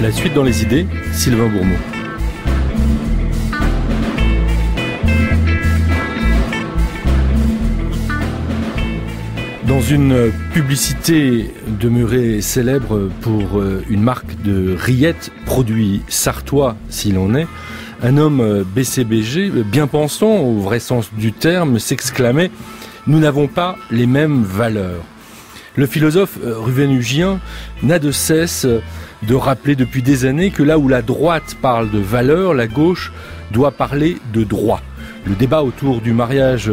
La suite dans les idées, Sylvain Bourmeau. Dans une publicité demeurée célèbre pour une marque de rillettes, produit sartois s'il en est, un homme BCBG, bien pensant au vrai sens du terme, s'exclamait « Nous n'avons pas les mêmes valeurs ». Le philosophe ruvénugien n'a de cesse de rappeler depuis des années que là où la droite parle de valeurs, la gauche doit parler de droit. Le débat autour du mariage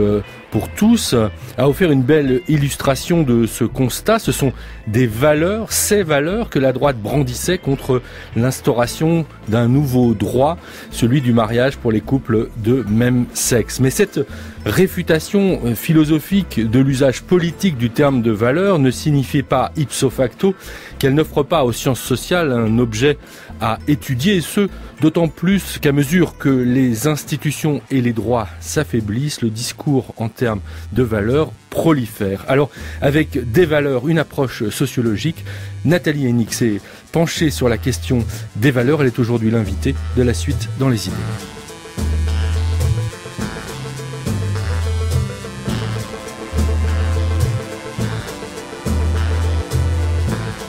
pour tous a offert une belle illustration de ce constat. Ce sont des valeurs, ces valeurs que la droite brandissait contre l'instauration d'un nouveau droit, celui du mariage pour les couples de même sexe. Mais cette réfutation philosophique de l'usage politique du terme de valeur ne signifie pas ipso facto qu'elle n'offre pas aux sciences sociales un objet à étudier, et ce, d'autant plus qu'à mesure que les institutions et les droits s'affaiblissent, le discours en termes de valeurs prolifère. Alors, avec des valeurs, une approche sociologique, Nathalie Hennig s'est penchée sur la question des valeurs. Elle est aujourd'hui l'invitée de la suite dans les idées.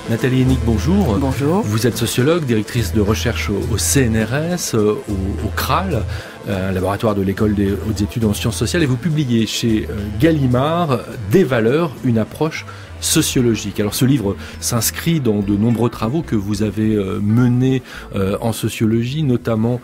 Nathalie Hennig, bonjour. Bonjour. Vous êtes sociologue, directrice de recherche au CNRS, au CRAL, un laboratoire de l'École des hautes études en sciences sociales, et vous publiez chez Gallimard Des valeurs, une approche sociologique. Alors ce livre s'inscrit dans de nombreux travaux que vous avez menés en sociologie, notamment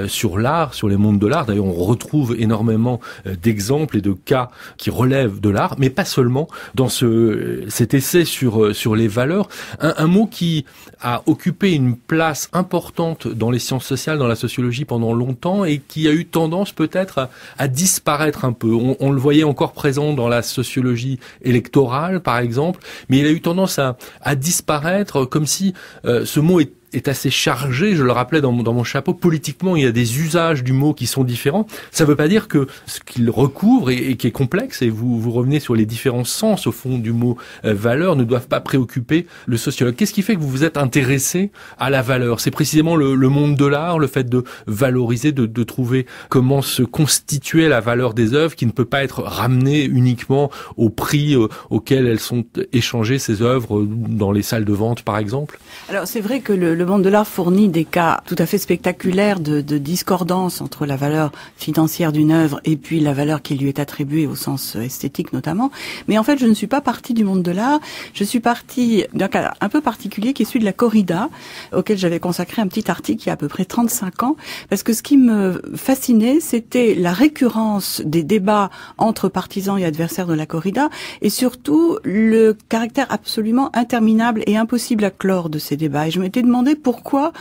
sur l'art, sur les mondes de l'art. D'ailleurs, on retrouve énormément d'exemples et de cas qui relèvent de l'art, mais pas seulement dans cet essai sur les valeurs. Un mot qui a occupé une place importante dans les sciences sociales, dans la sociologie pendant longtemps, et qui a eu tendance peut-être à disparaître un peu. On le voyait encore présent dans la sociologie électorale, par exemple, mais il a eu tendance à disparaître, comme si ce mot est assez chargé. Je le rappelais dans mon chapeau, politiquement il y a des usages du mot qui sont différents. Ça ne veut pas dire que ce qu'il recouvre et qui est complexe, et vous revenez sur les différents sens au fond du mot valeur, ne doivent pas préoccuper le sociologue. Qu'est-ce qui fait que vous vous êtes intéressé à la valeur? C'est précisément le monde de l'art, le fait de valoriser, de trouver comment se constituer la valeur des œuvres, qui ne peut pas être ramenée uniquement au prix auquel elles sont échangées, ces œuvres, dans les salles de vente par exemple? Alors c'est vrai que le monde de l'art fournit des cas tout à fait spectaculaires de discordance entre la valeur financière d'une œuvre et puis la valeur qui lui est attribuée au sens esthétique notamment. Mais en fait, je ne suis pas partie du monde de l'art. Je suis partie d'un cas un peu particulier qui est celui de la corrida, auquel j'avais consacré un petit article il y a à peu près 35 ans, parce que ce qui me fascinait, c'était la récurrence des débats entre partisans et adversaires de la corrida, et surtout le caractère absolument interminable et impossible à clore de ces débats. Et je m'étais demandé pourquoi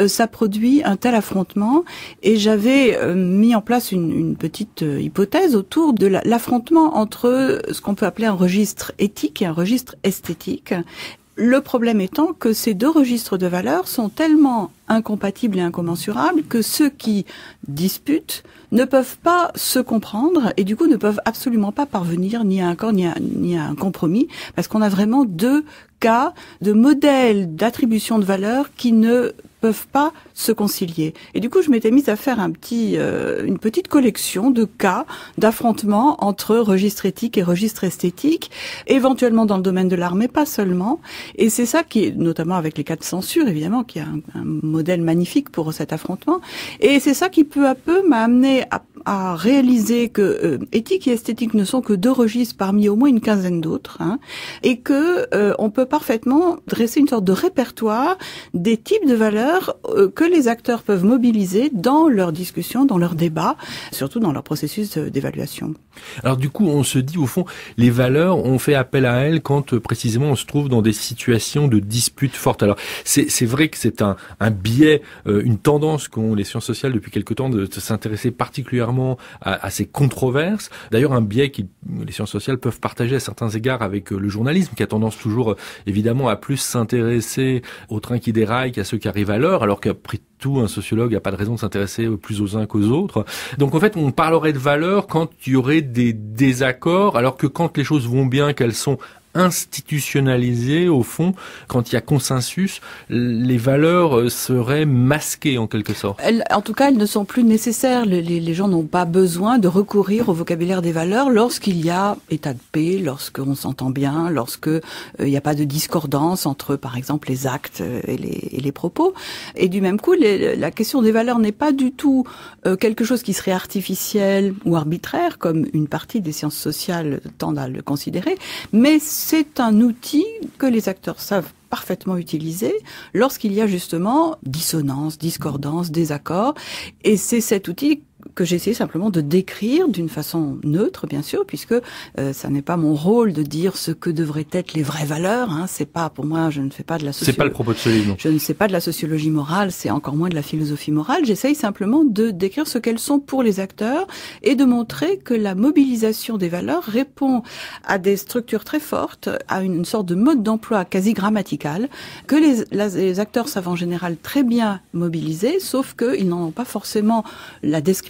ça produit un tel affrontement, et j'avais mis en place une petite hypothèse autour de l'affrontement entre ce qu'on peut appeler un registre éthique et un registre esthétique. Le problème étant que ces deux registres de valeurs sont tellement incompatibles et incommensurables que ceux qui disputent ne peuvent pas se comprendre et du coup ne peuvent absolument pas parvenir ni à un accord ni à un compromis, parce qu'on a vraiment deux cas de modèles d'attribution de valeurs qui ne peuvent pas se concilier. Et du coup, je m'étais mise à faire une petite collection de cas d'affrontement entre registre éthique et registre esthétique, éventuellement dans le domaine de l'art, mais pas seulement. Et c'est ça qui est, notamment avec les cas de censure, évidemment, qui est un modèle magnifique pour cet affrontement. Et c'est ça qui, peu à peu, m'a amené à réaliser que éthique et esthétique ne sont que deux registres parmi au moins une quinzaine d'autres, et que on peut parfaitement dresser une sorte de répertoire des types de valeurs que les acteurs peuvent mobiliser dans leurs discussions, dans leurs débats, surtout dans leur processus d'évaluation. Alors du coup, on se dit au fond, les valeurs, on fait appel à elles quand précisément on se trouve dans des situations de dispute fortes. Alors c'est vrai que c'est un biais, une tendance qu'ont les sciences sociales depuis quelque temps de s'intéresser particulièrement à ces controverses. D'ailleurs, un biais que les sciences sociales peuvent partager à certains égards avec le journalisme, qui a tendance toujours évidemment à plus s'intéresser aux trains qui déraillent qu'à ceux qui arrivent à l'heure, alors qu'après tout, un sociologue n'a pas de raison de s'intéresser plus aux uns qu'aux autres. Donc en fait, on parlerait de valeurs quand il y aurait des désaccords, alors que quand les choses vont bien, qu'elles sont institutionnalisées, au fond, quand il y a consensus, les valeurs seraient masquées en quelque sorte. En tout cas, elles ne sont plus nécessaires. Les gens n'ont pas besoin de recourir au vocabulaire des valeurs lorsqu'il y a état de paix, lorsqu'on s'entend bien, lorsque il n'y a pas de discordance entre, par exemple, les actes et les propos. Et du même coup, la question des valeurs n'est pas du tout quelque chose qui serait artificiel ou arbitraire, comme une partie des sciences sociales tendent à le considérer, mais c'est un outil que les acteurs savent parfaitement utiliser lorsqu'il y a justement dissonance, discordance, désaccord. Et c'est cet outil que j'essaie simplement de décrire d'une façon neutre, bien sûr, puisque ça n'est pas mon rôle de dire ce que devraient être les vraies valeurs. C'est pas, pour moi, je ne fais pas de la sociologie. C'est pas le propos de ce livre, non. Je ne sais pas de la sociologie morale, c'est encore moins de la philosophie morale. J'essaye simplement de décrire ce qu'elles sont pour les acteurs et de montrer que la mobilisation des valeurs répond à des structures très fortes, à une sorte de mode d'emploi quasi grammatical, que les acteurs savent en général très bien mobiliser, sauf qu'ils n'en ont pas forcément la description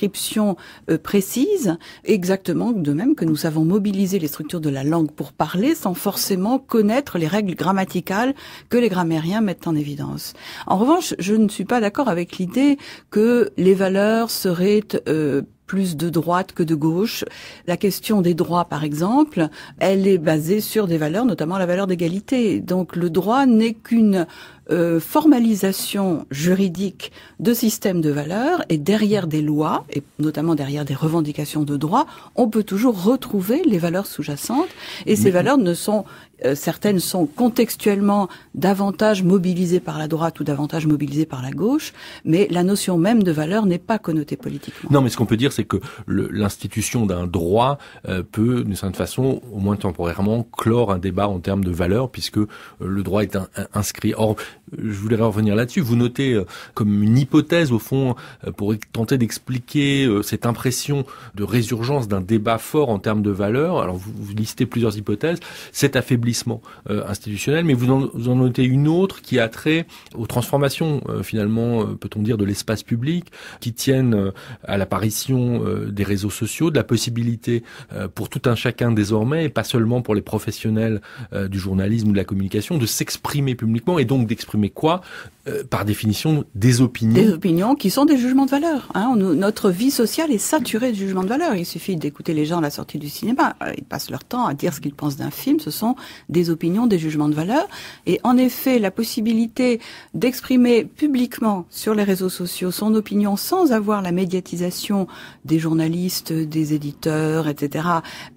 précise, exactement de même que nous savons mobiliser les structures de la langue pour parler sans forcément connaître les règles grammaticales que les grammairiens mettent en évidence. En revanche, je ne suis pas d'accord avec l'idée que les valeurs seraient plus de droite que de gauche. La question des droits, par exemple, elle est basée sur des valeurs, notamment la valeur d'égalité. Donc le droit n'est qu'une formalisation juridique de systèmes de valeurs, et derrière des lois, et notamment derrière des revendications de droit, on peut toujours retrouver les valeurs sous-jacentes, et ces valeurs ne sont certaines sont contextuellement davantage mobilisées par la droite ou davantage mobilisées par la gauche, mais la notion même de valeur n'est pas connotée politiquement. Non, mais ce qu'on peut dire, c'est que l'institution d'un droit peut, d'une certaine façon, au moins temporairement, clore un débat en termes de valeur, puisque le droit est inscrit. Or, je voulais revenir là-dessus. Vous notez comme une hypothèse, au fond, pour tenter d'expliquer cette impression de résurgence d'un débat fort en termes de valeur. Alors, vous listez plusieurs hypothèses. Cet affaiblissement institutionnel, mais vous en notez une autre qui a trait aux transformations, finalement, peut-on dire, de l'espace public, qui tiennent à l'apparition des réseaux sociaux, de la possibilité pour tout un chacun désormais, et pas seulement pour les professionnels du journalisme ou de la communication, de s'exprimer publiquement, et donc d'exprimer quoi ? Par définition, des opinions. Des opinions qui sont des jugements de valeur. Notre vie sociale est saturée de jugements de valeur. Il suffit d'écouter les gens à la sortie du cinéma. Ils passent leur temps à dire ce qu'ils pensent d'un film. Ce sont des opinions, des jugements de valeur. Et en effet, la possibilité d'exprimer publiquement sur les réseaux sociaux son opinion sans avoir la médiatisation des journalistes, des éditeurs, etc.,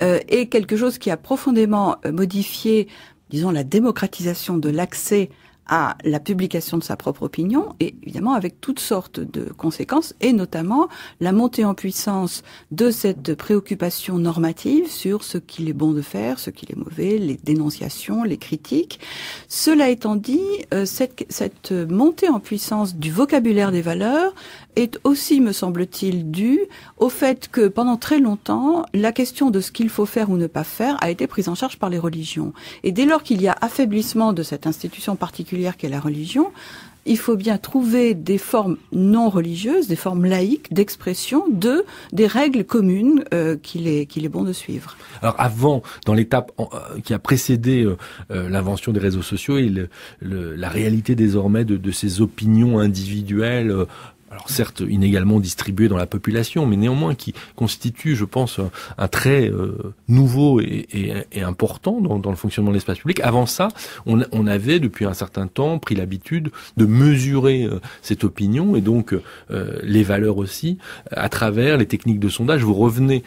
est quelque chose qui a profondément modifié, disons, la démocratisation de l'accès à la publication de sa propre opinion, et évidemment avec toutes sortes de conséquences, et notamment la montée en puissance de cette préoccupation normative sur ce qu'il est bon de faire, ce qu'il est mauvais, les dénonciations, les critiques. Cela étant dit, cette montée en puissance du vocabulaire des valeurs est aussi, me semble-t-il, due au fait que pendant très longtemps, la question de ce qu'il faut faire ou ne pas faire a été prise en charge par les religions. Et dès lors qu'il y a affaiblissement de cette institution particulière qu'est la religion, il faut bien trouver des formes non religieuses, des formes laïques d'expression des règles communes qu'il est bon de suivre. Alors avant, dans l'étape qui a précédé l'invention des réseaux sociaux et la réalité désormais de ces opinions individuelles, alors certes inégalement distribuées dans la population, mais néanmoins qui constitue, je pense, un trait nouveau et important dans le fonctionnement de l'espace public. Avant ça, on avait depuis un certain temps pris l'habitude de mesurer cette opinion et donc les valeurs aussi à travers les techniques de sondage. Vous revenez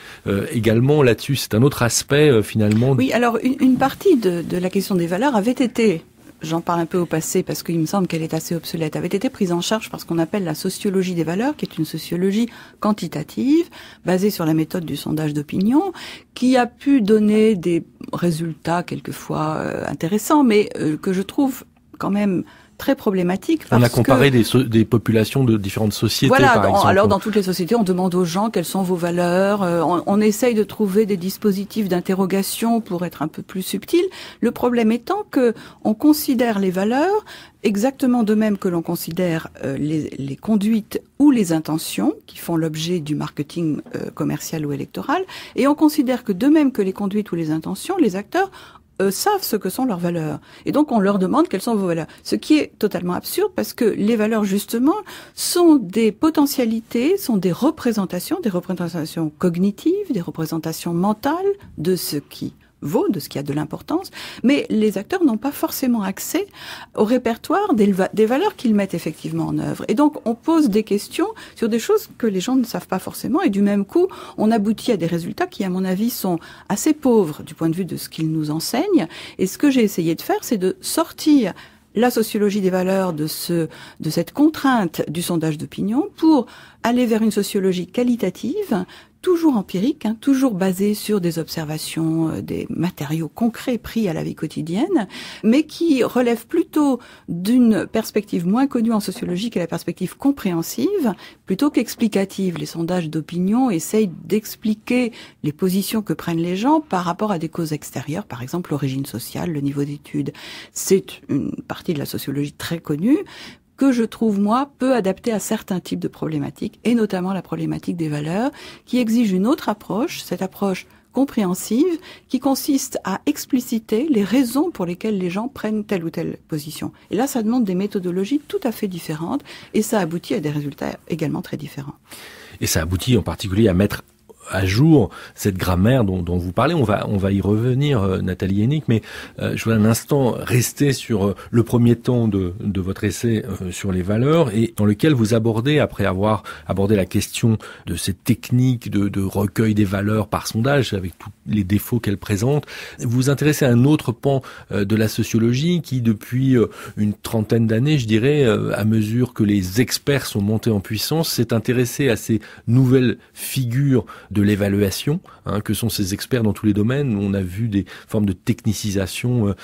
également là-dessus. C'est un autre aspect finalement. Oui, alors une partie de la question des valeurs avait été, j'en parle un peu au passé parce qu'il me semble qu'elle est assez obsolète, avait été prise en charge par ce qu'on appelle la sociologie des valeurs, qui est une sociologie quantitative, basée sur la méthode du sondage d'opinion, qui a pu donner des résultats quelquefois intéressants, mais que je trouve quand même très problématique. On a comparé des populations de différentes sociétés, voilà, par exemple. Alors dans toutes les sociétés, on demande aux gens quelles sont vos valeurs, on essaye de trouver des dispositifs d'interrogation pour être un peu plus subtil. Le problème étant que on considère les valeurs exactement de même que l'on considère les conduites ou les intentions qui font l'objet du marketing commercial ou électoral, et on considère que de même que les conduites ou les intentions, les acteurs savent ce que sont leurs valeurs. Et donc, on leur demande quelles sont vos valeurs. Ce qui est totalement absurde parce que les valeurs, justement, sont des potentialités, sont des représentations cognitives, des représentations mentales de ce qui vaut, de ce qui a de l'importance, mais les acteurs n'ont pas forcément accès au répertoire des valeurs qu'ils mettent effectivement en œuvre. Et donc, on pose des questions sur des choses que les gens ne savent pas forcément, et du même coup, on aboutit à des résultats qui, à mon avis, sont assez pauvres du point de vue de ce qu'ils nous enseignent. Et ce que j'ai essayé de faire, c'est de sortir la sociologie des valeurs de cette contrainte du sondage d'opinion pour aller vers une sociologie qualitative, toujours empirique, toujours basée sur des observations, des matériaux concrets pris à la vie quotidienne, mais qui relève plutôt d'une perspective moins connue en sociologie qui est la perspective compréhensive, plutôt qu'explicative. Les sondages d'opinion essayent d'expliquer les positions que prennent les gens par rapport à des causes extérieures, par exemple l'origine sociale, le niveau d'études. C'est une partie de la sociologie très connue, que je trouve, moi, peu adapté à certains types de problématiques, et notamment la problématique des valeurs, qui exige une autre approche, cette approche compréhensive, qui consiste à expliciter les raisons pour lesquelles les gens prennent telle ou telle position. Et là, ça demande des méthodologies tout à fait différentes, et ça aboutit à des résultats également très différents. Et ça aboutit en particulier à mettre à jour cette grammaire dont vous parlez. On va y revenir, Nathalie Hennig, mais je voudrais un instant rester sur le premier temps de votre essai sur les valeurs, et dans lequel vous abordez, après avoir abordé la question de cette technique de recueil des valeurs par sondage, avec tous les défauts qu'elle présente, vous vous intéressez à un autre pan de la sociologie qui, depuis une trentaine d'années, je dirais, à mesure que les experts sont montés en puissance, s'est intéressé à ces nouvelles figures de l'évaluation, que sont ces experts dans tous les domaines. On a vu des formes de technicisation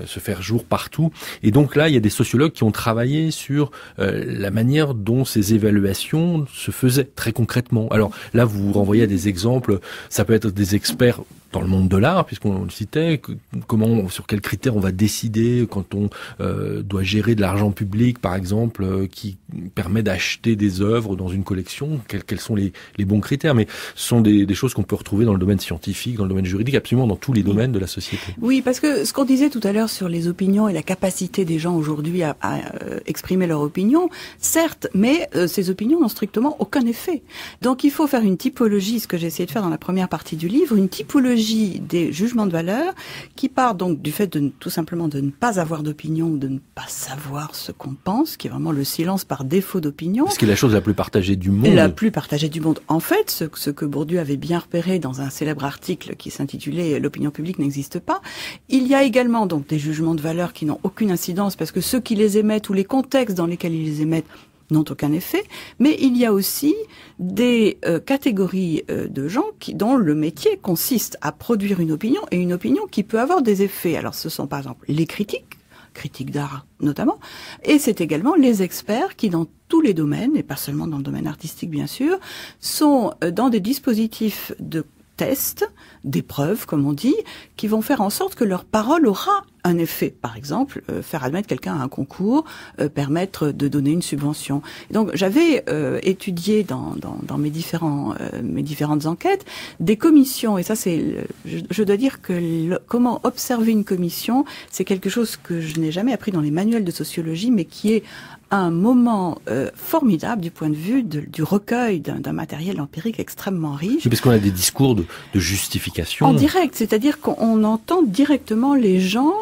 se faire jour partout. Et donc là, il y a des sociologues qui ont travaillé sur la manière dont ces évaluations se faisaient très concrètement. Alors là, vous vous renvoyez à des exemples. Ça peut être des experts dans le monde de l'art, puisqu'on le citait, sur quels critères on va décider quand on doit gérer de l'argent public, par exemple, qui permet d'acheter des œuvres dans une collection, quels sont les bons critères. Mais ce sont des choses qu'on peut retrouver dans le domaine scientifique, dans le domaine juridique, absolument dans tous les domaines de la société. Oui, parce que ce qu'on disait tout à l'heure sur les opinions et la capacité des gens aujourd'hui à exprimer leur opinion, certes, mais ces opinions n'ont strictement aucun effet. Donc il faut faire une typologie, ce que j'ai essayé de faire dans la première partie du livre, une typologie des jugements de valeur qui part donc du fait tout simplement de ne pas avoir d'opinion ou de ne pas savoir ce qu'on pense, qui est vraiment le silence par défaut d'opinion. Ce qui est la chose la plus partagée du monde. La plus partagée du monde. En fait, ce que Bourdieu avait bien repéré dans un célèbre article qui s'intitulait « L'opinion publique n'existe pas », il y a également donc des jugements de valeur qui n'ont aucune incidence parce que ceux qui les émettent ou les contextes dans lesquels ils les émettent n'ont aucun effet, mais il y a aussi des catégories de gens dont le métier consiste à produire une opinion, et une opinion qui peut avoir des effets. Alors ce sont par exemple les critiques d'art notamment, et c'est également les experts qui, dans tous les domaines, et pas seulement dans le domaine artistique bien sûr, sont dans des dispositifs de tests, d'épreuves, comme on dit, qui vont faire en sorte que leur parole aura un effet. Par exemple, faire admettre quelqu'un à un concours, permettre de donner une subvention. Et donc, j'avais étudié dans mes différentes enquêtes des commissions. Et ça, je dois dire que comment observer une commission, c'est quelque chose que je n'ai jamais appris dans les manuels de sociologie, mais qui est un moment formidable du point de vue du recueil d'un matériel empirique extrêmement riche. Oui, parce qu'on a des discours de justification. En direct, c'est-à-dire qu'on entend directement les gens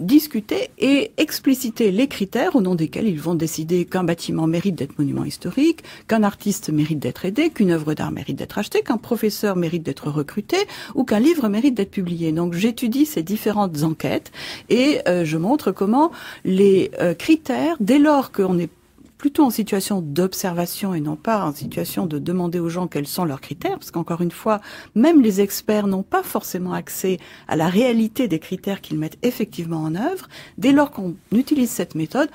discuter et expliciter les critères au nom desquels ils vont décider qu'un bâtiment mérite d'être monument historique, qu'un artiste mérite d'être aidé, qu'une œuvre d'art mérite d'être achetée, qu'un professeur mérite d'être recruté ou qu'un livre mérite d'être publié. Donc j'étudie ces différentes enquêtes et je montre comment les critères, dès lors qu'on est plutôt en situation d'observation et non pas en situation de demander aux gens quels sont leurs critères, parce qu'encore une fois, même les experts n'ont pas forcément accès à la réalité des critères qu'ils mettent effectivement en œuvre. Dès lors qu'on utilise cette méthode,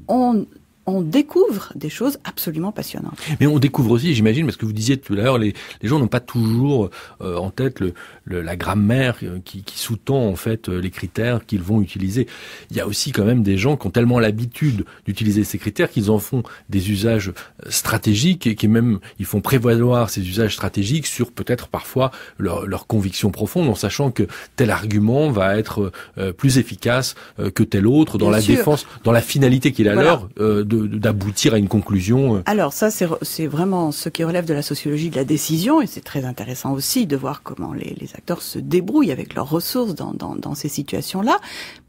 on on découvre des choses absolument passionnantes. Mais on découvre aussi, j'imagine, parce que vous disiez tout à l'heure, les gens n'ont pas toujours en tête la grammaire qui sous-tend en fait les critères qu'ils vont utiliser. Il y a aussi quand même des gens qui ont tellement l'habitude d'utiliser ces critères qu'ils en font des usages stratégiques et qui même ils font prévaloir ces usages stratégiques sur peut-être parfois leur conviction profonde, en sachant que tel argument va être plus efficace que tel autre dans la défense, dans la finalité qu'il a leur d'aboutir à une conclusion. Alors ça, c'est vraiment ce qui relève de la sociologie de la décision, et c'est très intéressant aussi de voir comment les acteurs se débrouillent avec leurs ressources dans ces situations-là.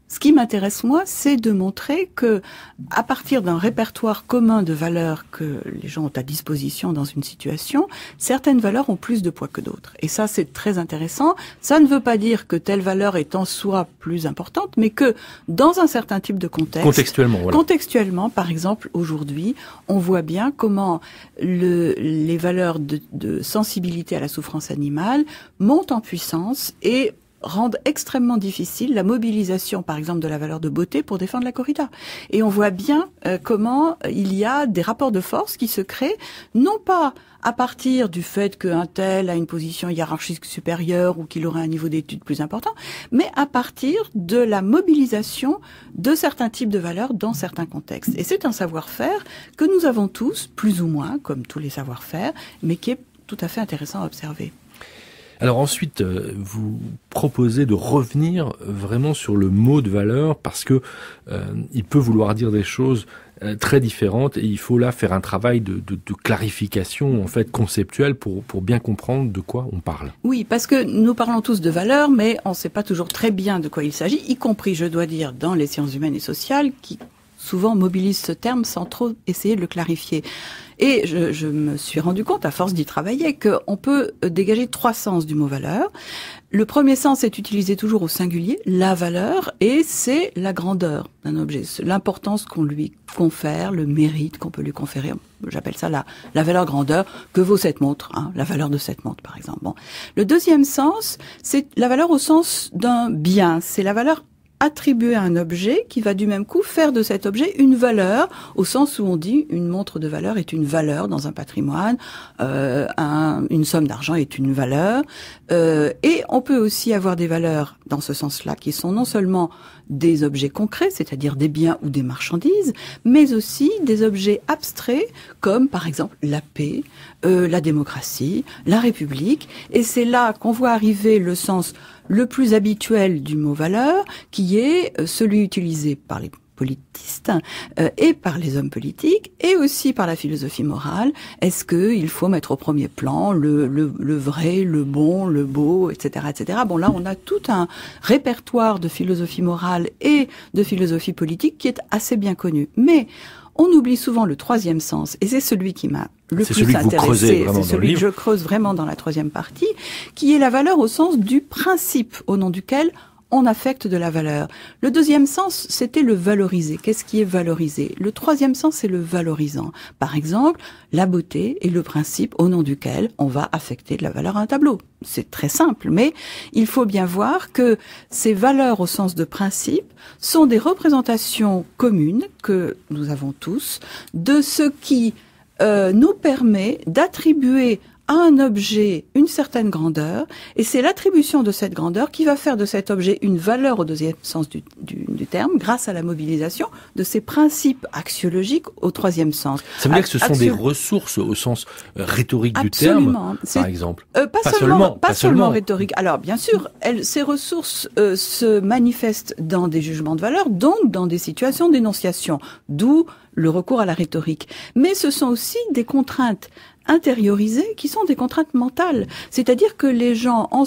Ce qui m'intéresse, moi, c'est de montrer que, à partir d'un répertoire commun de valeurs que les gens ont à disposition dans une situation, certaines valeurs ont plus de poids que d'autres. Et ça, c'est très intéressant. Ça ne veut pas dire que telle valeur est en soi plus importante, mais que, dans un certain type de contexte... Contextuellement, par exemple, aujourd'hui, on voit bien comment les valeurs de sensibilité à la souffrance animale montent en puissance et rendent extrêmement difficile la mobilisation, par exemple, de la valeur de beauté pour défendre la corrida. Et on voit bien comment il y a des rapports de force qui se créent, non pas à partir du fait qu'un tel a une position hiérarchique supérieure ou qu'il aurait un niveau d'études plus important, mais à partir de la mobilisation de certains types de valeurs dans certains contextes. Et c'est un savoir-faire que nous avons tous, plus ou moins, comme tous les savoir-faire, mais qui est tout à fait intéressant à observer. Alors ensuite, vous proposez de revenir vraiment sur le mot de valeur parce que il peut vouloir dire des choses très différentes et il faut là faire un travail de clarification en fait conceptuelle pour bien comprendre de quoi on parle. Oui, parce que nous parlons tous de valeur, mais on ne sait pas toujours très bien de quoi il s'agit, y compris, je dois dire, dans les sciences humaines et sociales qui souvent mobilisent ce terme sans trop essayer de le clarifier. Et je me suis rendu compte, à force d'y travailler, qu'on peut dégager 3 sens du mot valeur. Le premier sens est utilisé toujours au singulier, la valeur, et c'est la grandeur d'un objet, l'importance qu'on lui confère, le mérite qu'on peut lui conférer. J'appelle ça la valeur grandeur que vaut cette montre, la valeur de cette montre par exemple. Bon. Le deuxième sens, c'est la valeur au sens d'un bien, c'est la valeur attribuer à un objet qui va du même coup faire de cet objet une valeur, au sens où on dit une montre de valeur est une valeur dans un patrimoine, une somme d'argent est une valeur, et on peut aussi avoir des valeurs dans ce sens-là qui sont non seulement des objets concrets, c'est-à-dire des biens ou des marchandises, mais aussi des objets abstraits comme par exemple la paix, la démocratie, la République, et c'est là qu'on voit arriver le sens le plus habituel du mot valeur, qui est celui utilisé par les politistes et par les hommes politiques et aussi par la philosophie morale. Est-ce qu'il faut mettre au premier plan le vrai, le bon, le beau, etc., etc. Bon, là, on a tout un répertoire de philosophie morale et de philosophie politique qui est assez bien connu. Mais on oublie souvent le troisième sens, et c'est celui qui m'a le plus intéressé, c'est celui que je creuse vraiment dans la troisième partie, qui est la valeur au sens du principe au nom duquel on affecte de la valeur. Le deuxième sens, c'était le valoriser. Qu'est-ce qui est valorisé? Le troisième sens, c'est le valorisant. Par exemple, la beauté est le principe au nom duquel on va affecter de la valeur à un tableau. C'est très simple, mais il faut bien voir que ces valeurs au sens de principe sont des représentations communes que nous avons tous de ce qui nous permet d'attribuer à un objet une certaine grandeur, et c'est l'attribution de cette grandeur qui va faire de cet objet une valeur au deuxième sens du terme, grâce à la mobilisation de ces principes axiologiques au troisième sens. Ça veut dire que ce sont des ressources au sens rhétorique du terme, par exemple. Pas seulement rhétorique. Alors, bien sûr, ces ressources se manifestent dans des jugements de valeur, donc dans des situations d'énonciation, d'où le recours à la rhétorique. Mais ce sont aussi des contraintes intériorisées qui sont des contraintes mentales. C'est-à-dire que les gens, en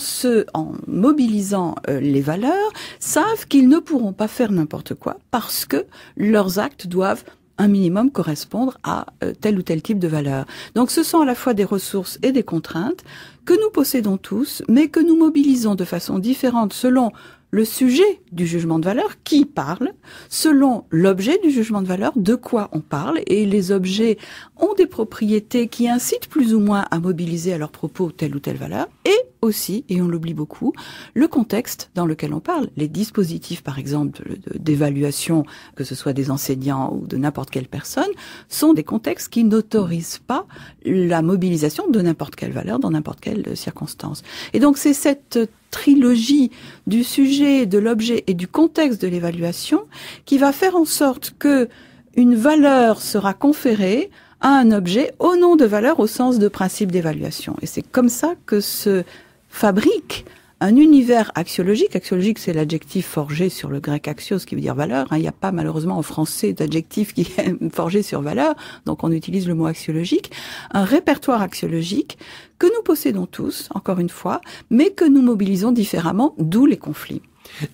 mobilisant les valeurs, savent qu'ils ne pourront pas faire n'importe quoi parce que leurs actes doivent un minimum correspondre à tel ou tel type de valeur. Donc ce sont à la fois des ressources et des contraintes que nous possédons tous, mais que nous mobilisons de façon différente selon le sujet du jugement de valeur qui parle, selon l'objet du jugement de valeur, de quoi on parle, et les objets ont des propriétés qui incitent plus ou moins à mobiliser à leur propos telle ou telle valeur, et aussi, et on l'oublie beaucoup, le contexte dans lequel on parle. Les dispositifs, par exemple, d'évaluation, que ce soit des enseignants ou de n'importe quelle personne, sont des contextes qui n'autorisent pas la mobilisation de n'importe quelle valeur dans n'importe quelle circonstance. Et donc c'est cette trilogie du sujet, de l'objet et du contexte de l'évaluation qui va faire en sorte que une valeur sera conférée à un objet au nom de valeur au sens de principe d'évaluation. Et c'est comme ça que se fabrique un univers axiologique. Axiologique, c'est l'adjectif forgé sur le grec axios, qui veut dire valeur. Il n'y a pas malheureusement en français d'adjectif qui est forgé sur valeur, donc on utilise le mot axiologique. Un répertoire axiologique que nous possédons tous, encore une fois, mais que nous mobilisons différemment, d'où les conflits.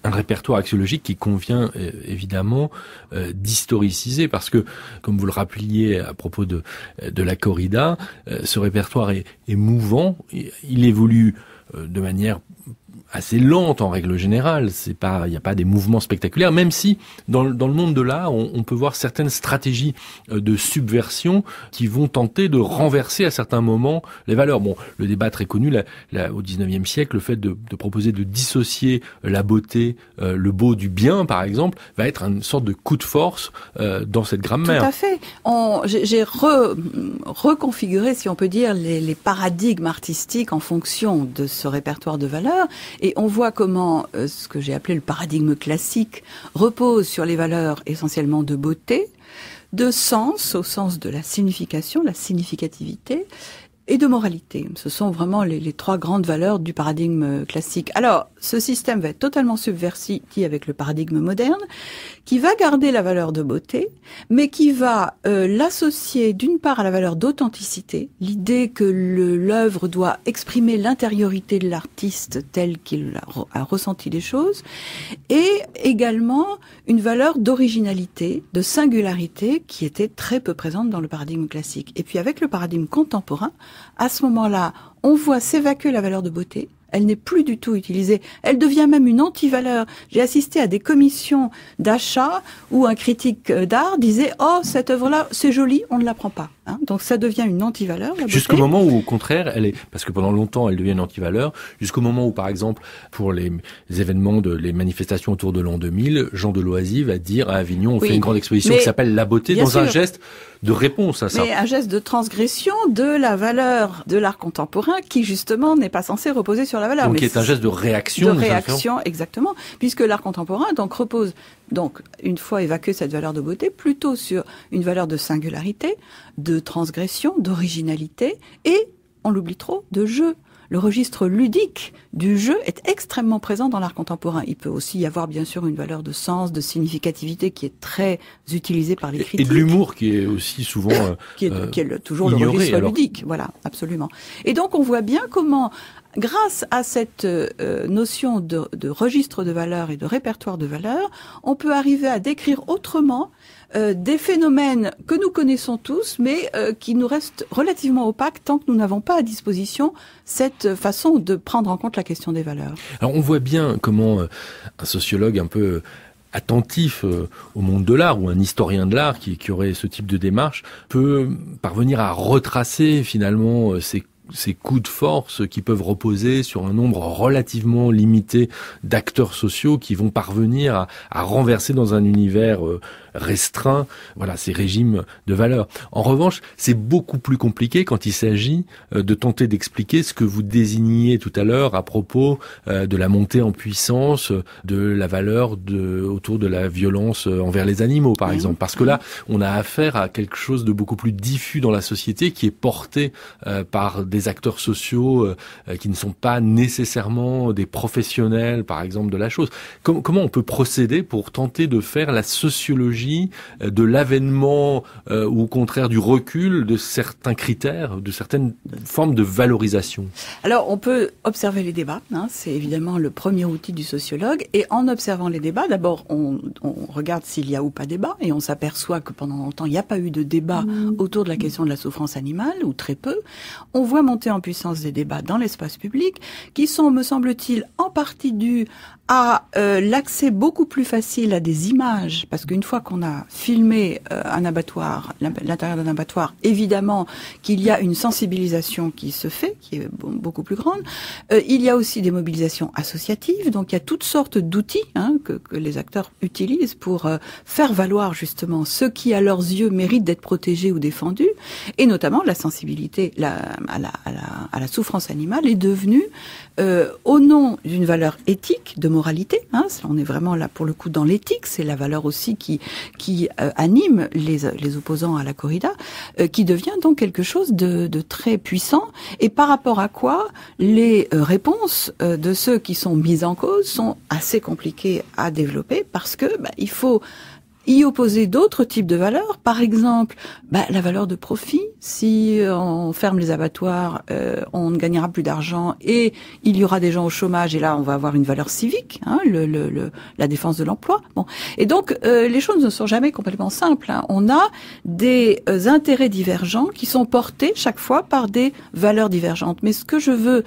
Un répertoire axiologique qui convient évidemment d'historiciser, parce que, comme vous le rappeliez à propos de la corrida, ce répertoire est mouvant, il évolue de manière assez lente en règle générale. Il n'y a pas des mouvements spectaculaires, même si dans le monde de l'art, on peut voir certaines stratégies de subversion qui vont tenter de renverser à certains moments les valeurs. Bon, le débat très connu au XIXe siècle, le fait de proposer de dissocier la beauté, le beau du bien, par exemple, va être une sorte de coup de force dans cette grammaire. Tout à fait. J'ai reconfiguré, si on peut dire, les paradigmes artistiques en fonction de ce répertoire de valeurs. Et on voit comment ce que j'ai appelé le paradigme classique repose sur les valeurs essentiellement de beauté, de sens, au sens de la signification, la significativité, et de moralité. Ce sont vraiment les trois grandes valeurs du paradigme classique. Alors, ce système va être totalement subversif avec le paradigme moderne, qui va garder la valeur de beauté, mais qui va l'associer d'une part à la valeur d'authenticité, l'idée que l'œuvre doit exprimer l'intériorité de l'artiste tel qu'il a ressenti les choses, et également une valeur d'originalité, de singularité, qui était très peu présente dans le paradigme classique. Et puis avec le paradigme contemporain, à ce moment-là, on voit s'évacuer la valeur de beauté. Elle n'est plus du tout utilisée. Elle devient même une anti-valeur. J'ai assisté à des commissions d'achat où un critique d'art disait « Oh, cette œuvre-là, c'est joli, on ne la prend pas. » Donc ça devient une anti-valeur, la beauté. Jusqu'au moment où, au contraire, parce que pendant longtemps, elle devient une anti-valeur, jusqu'au moment où, par exemple, pour les événements, les manifestations autour de l'an 2000, Jean Deloisy va dire à Avignon, on fait une grande exposition qui s'appelle La beauté, dans un geste de réponse à ça. Mais un geste de transgression de la valeur de l'art contemporain qui, justement, n'est pas censé reposer sur la valeur. Donc, qui est un geste de réaction. De réaction, exactement. Puisque l'art contemporain, repose, une fois évacué cette valeur de beauté, plutôt sur une valeur de singularité, de transgression, d'originalité, et, on l'oublie trop, de jeu. Le registre ludique du jeu est extrêmement présent dans l'art contemporain. Il peut aussi y avoir bien sûr une valeur de sens, de significativité qui est très utilisée par les critiques. Et de l'humour qui est aussi souvent qui est toujours ignoré, le registre ludique. Voilà, absolument. Et donc on voit bien comment, grâce à cette notion de registre de valeurs et de répertoire de valeurs, on peut arriver à décrire autrement des phénomènes que nous connaissons tous, mais qui nous restent relativement opaques tant que nous n'avons pas à disposition cette façon de prendre en compte la question des valeurs. Alors on voit bien comment un sociologue un peu attentif au monde de l'art, ou un historien de l'art qui aurait ce type de démarche, peut parvenir à retracer finalement ces coups de force qui peuvent reposer sur un nombre relativement limité d'acteurs sociaux qui vont parvenir à renverser dans un univers restreint, ces régimes de valeurs. En revanche, c'est beaucoup plus compliqué quand il s'agit de tenter d'expliquer ce que vous désigniez tout à l'heure à propos de la montée en puissance de la valeur autour de la violence envers les animaux, par exemple. Parce que là, on a affaire à quelque chose de beaucoup plus diffus dans la société qui est porté par des acteurs sociaux qui ne sont pas nécessairement des professionnels, par exemple, de la chose. Comment on peut procéder pour tenter de faire la sociologie de l'avènement ou au contraire du recul de certains critères, de certaines formes de valorisation? Alors, on peut observer les débats, c'est évidemment le premier outil du sociologue, et en observant les débats, d'abord, on regarde s'il y a ou pas débat, et on s'aperçoit que pendant longtemps, il n'y a pas eu de débat autour de la question de la souffrance animale, ou très peu. On voit montée en puissance des débats dans l'espace public, qui sont, me semble-t-il, en partie dus à l'accès beaucoup plus facile à des images, parce qu'une fois qu'on a filmé un abattoir, l'intérieur d'un abattoir, évidemment qu'il y a une sensibilisation qui se fait, qui est beaucoup plus grande. Il y a aussi des mobilisations associatives, donc il y a toutes sortes d'outils que les acteurs utilisent pour faire valoir justement ce qui, à leurs yeux, mérite d'être protégé ou défendu, et notamment la sensibilité à la souffrance animale est devenue, au nom d'une valeur éthique, de moralité, on est vraiment là pour le coup dans l'éthique, c'est la valeur aussi qui anime les opposants à la corrida, qui devient donc quelque chose de très puissant, et par rapport à quoi les réponses de ceux qui sont mis en cause sont assez compliquées à développer, parce que il faut y opposer d'autres types de valeurs, par exemple la valeur de profit. Si on ferme les abattoirs, on ne gagnera plus d'argent et il y aura des gens au chômage, et là on va avoir une valeur civique, la défense de l'emploi. Bon, et donc les choses ne sont jamais complètement simples. On a des intérêts divergents qui sont portés chaque fois par des valeurs divergentes. Mais ce que je veux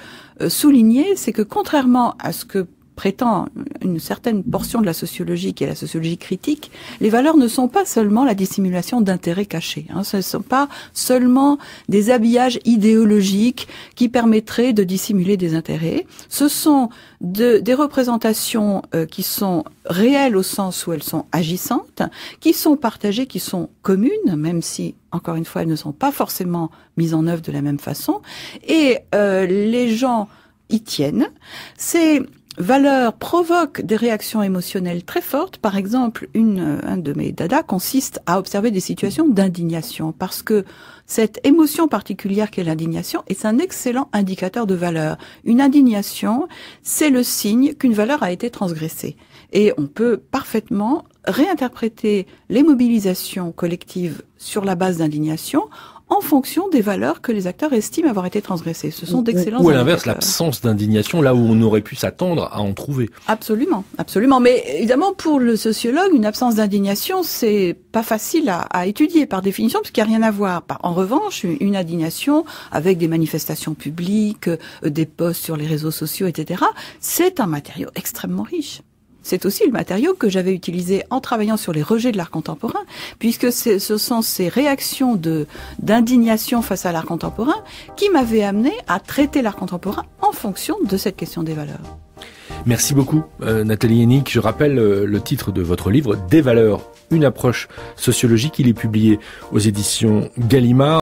souligner, c'est que contrairement à ce que prétend une certaine portion de la sociologie, qui est la sociologie critique, les valeurs ne sont pas seulement la dissimulation d'intérêts cachés. Ce ne sont pas seulement des habillages idéologiques qui permettraient de dissimuler des intérêts. Ce sont des représentations qui sont réelles au sens où elles sont agissantes, qui sont partagées, qui sont communes, même si, encore une fois, elles ne sont pas forcément mises en œuvre de la même façon. Et les gens y tiennent. Ces valeurs provoquent des réactions émotionnelles très fortes. Par exemple, un de mes dadas consiste à observer des situations d'indignation, parce que cette émotion particulière qu'est l'indignation est un excellent indicateur de valeur. Une indignation, c'est le signe qu'une valeur a été transgressée. Et on peut parfaitement réinterpréter les mobilisations collectives sur la base d'indignation en fonction des valeurs que les acteurs estiment avoir été transgressées. Ce sont d'excellents Ou à l'inverse, l'absence d'indignation, là où on aurait pu s'attendre à en trouver. Absolument, absolument. Mais évidemment, pour le sociologue, une absence d'indignation, c'est pas facile à étudier par définition, parce qu'il n'y a rien à voir. En revanche, une indignation avec des manifestations publiques, des posts sur les réseaux sociaux, etc., c'est un matériau extrêmement riche. C'est aussi le matériau que j'avais utilisé en travaillant sur les rejets de l'art contemporain, puisque ce sont ces réactions d'indignation face à l'art contemporain qui m'avaient amené à traiter l'art contemporain en fonction de cette question des valeurs. Merci beaucoup, Nathalie Hennig. Je rappelle le titre de votre livre, Des valeurs, une approche sociologique. Il est publié aux éditions Gallimard.